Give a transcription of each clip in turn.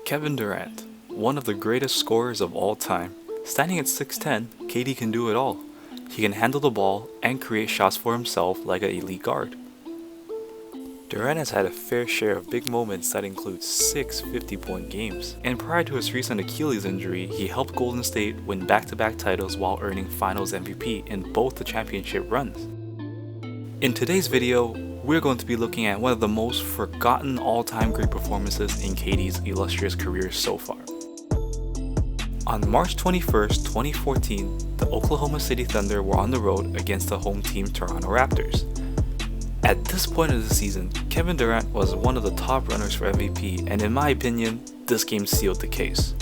Kevin Durant, one of the greatest scorers of all time. Standing at 6'10", KD can do it all. He can handle the ball and create shots for himself like an elite guard. Durant has had a fair share of big moments that include 6 50-point games, and prior to his recent Achilles injury, he helped Golden State win back-to-back titles while earning Finals MVP in both the championship runs. In today's video, we're going to be looking at one of the most forgotten all-time great performances in KD's illustrious career so far. On March 21st, 2014, the Oklahoma City Thunder were on the road against the home team Toronto Raptors. At this point of the season, Kevin Durant was one of the top runners for MVP, and in my opinion, this game sealed the case.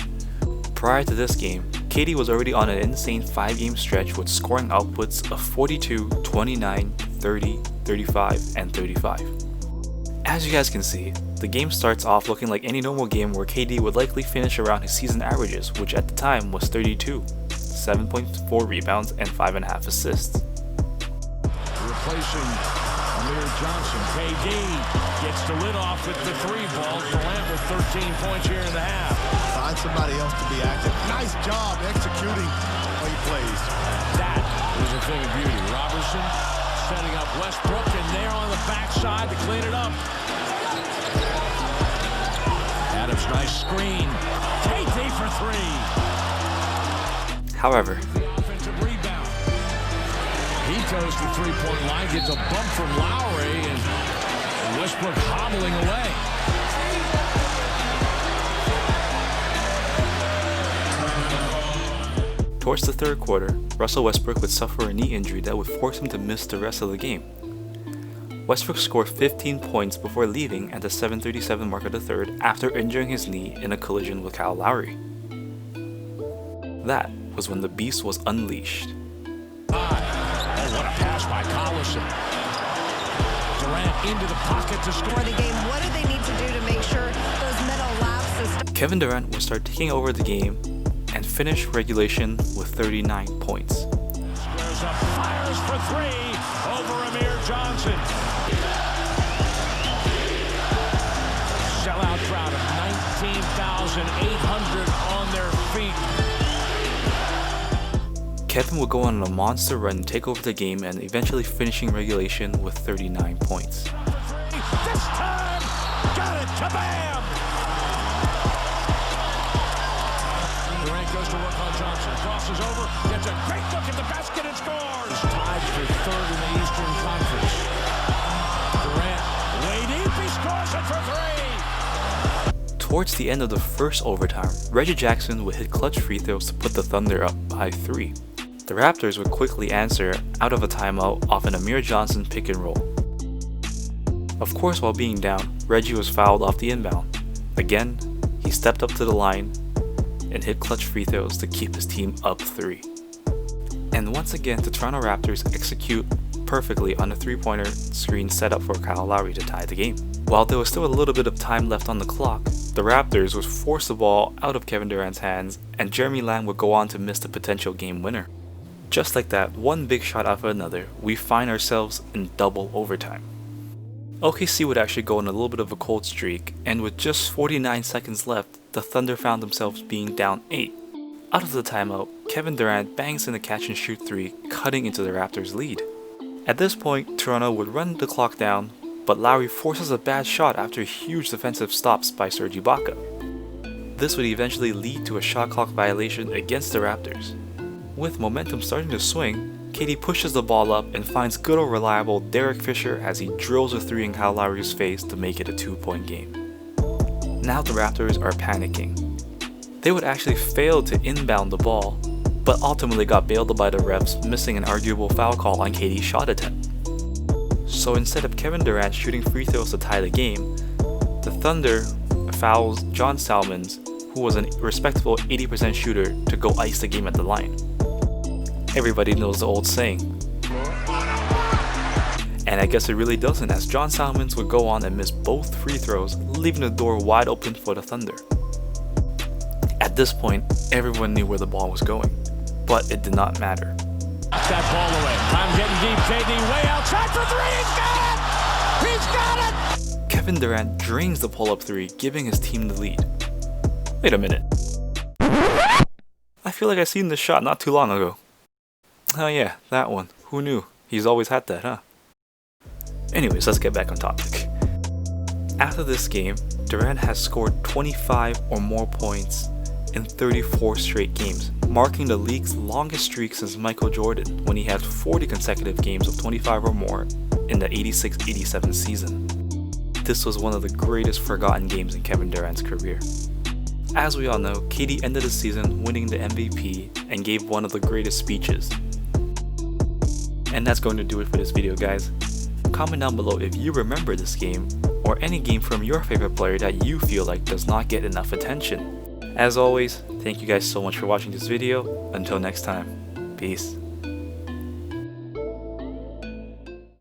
Prior to this game, KD was already on an insane 5-game stretch with scoring outputs of 42, 29, 30, 35, and 35. As you guys can see, the game starts off looking like any normal game where KD would likely finish around his season averages, which at the time was 32, 7.4 rebounds, and 5.5 assists. Replacing Amir Johnson, KD gets the lid off with the 3 ball. Durant with 13 points here in the half. Find somebody else to be active. Nice job executing how he plays. That was a thing of beauty. Robertson setting up Westbrook, and there on the backside to clean it up. Adams, nice screen. KD for 3. However, Offensive rebound. He goes to the 3-point line, gets a bump from Lowry, and Westbrook hobbling away. towards the third quarter, Russell Westbrook would suffer a knee injury that would force him to miss the rest of the game. Westbrook scored 15 points before leaving at the 7:37 mark of the third after injuring his knee in a collision with Kyle Lowry. That was when the beast was unleashed. Oh, what a pass by Collison. Durant into the pocket to score the game. What do they need to do to make sure those mental lapses? Kevin Durant would start taking over the game and finish regulation with 39 points. Squares up, fires for 3 over Amir Johnson. Sellout crowd of 19,800 on their feet. Kevin would go on a monster run, take over the game, and eventually finishing regulation with 39 points. This time, got it, kabam! Durant goes to work on Johnson, crosses over, gets a great look at the basket and scores! Tied for 3rd in the Eastern Conference. Durant, way deep, he scores it for 3! Towards the end of the first overtime, Reggie Jackson would hit clutch free throws to put the Thunder up by 3. The Raptors would quickly answer out of a timeout off an Amir Johnson pick and roll. Of course, while being down, Reggie was fouled off the inbound. Again, he stepped up to the line and hit clutch free throws to keep his team up 3. And once again, the Toronto Raptors execute perfectly on a 3-pointer screen set up for Kyle Lowry to tie the game. While there was still a little bit of time left on the clock, the Raptors would force the ball out of Kevin Durant's hands, and Jeremy Lamb would go on to miss the potential game winner. Just like that, one big shot after another, we find ourselves in double overtime. OKC would actually go on a little bit of a cold streak, and with just 49 seconds left, the Thunder found themselves being down 8. Out of the timeout, Kevin Durant bangs in a catch and shoot 3, cutting into the Raptors' lead. At this point, Toronto would run the clock down, but Lowry forces a bad shot after huge defensive stops by Serge Ibaka. This would eventually lead to a shot clock violation against the Raptors. With momentum starting to swing, KD pushes the ball up and finds good old reliable Derek Fisher as he drills a 3 in Kyle Lowry's face to make it a 2-point game. Now the Raptors are panicking. They would actually fail to inbound the ball, but ultimately got bailed by the refs, missing an arguable foul call on KD's shot attempt. So instead of Kevin Durant shooting free throws to tie the game, the Thunder fouls John Salmons, who was a respectable 80% shooter, to go ice the game at the line. Everybody knows the old saying. And I guess it really doesn't, as John Salmons would go on and miss both free throws, leaving the door wide open for the Thunder. At this point, everyone knew where the ball was going, but it did not matter. That ball away. I'm getting deep. KD way outside for 3. He's got it! Kevin Durant drains the pull-up 3, giving his team the lead. Wait a minute. I feel like I seen this shot not too long ago. Oh yeah, that one. Who knew? He's always had that, huh? Anyways, let's get back on topic. After this game, Durant has scored 25 or more points in 34 straight games, marking the league's longest streak since Michael Jordan when he had 40 consecutive games of 25 or more in the 86-87 season. This was one of the greatest forgotten games in Kevin Durant's career. As we all know, KD ended the season winning the MVP and gave one of the greatest speeches. And that's going to do it for this video, guys. Comment down below if you remember this game or any game from your favorite player that you feel like does not get enough attention. As always, thank you guys so much for watching this video. Until next time, peace.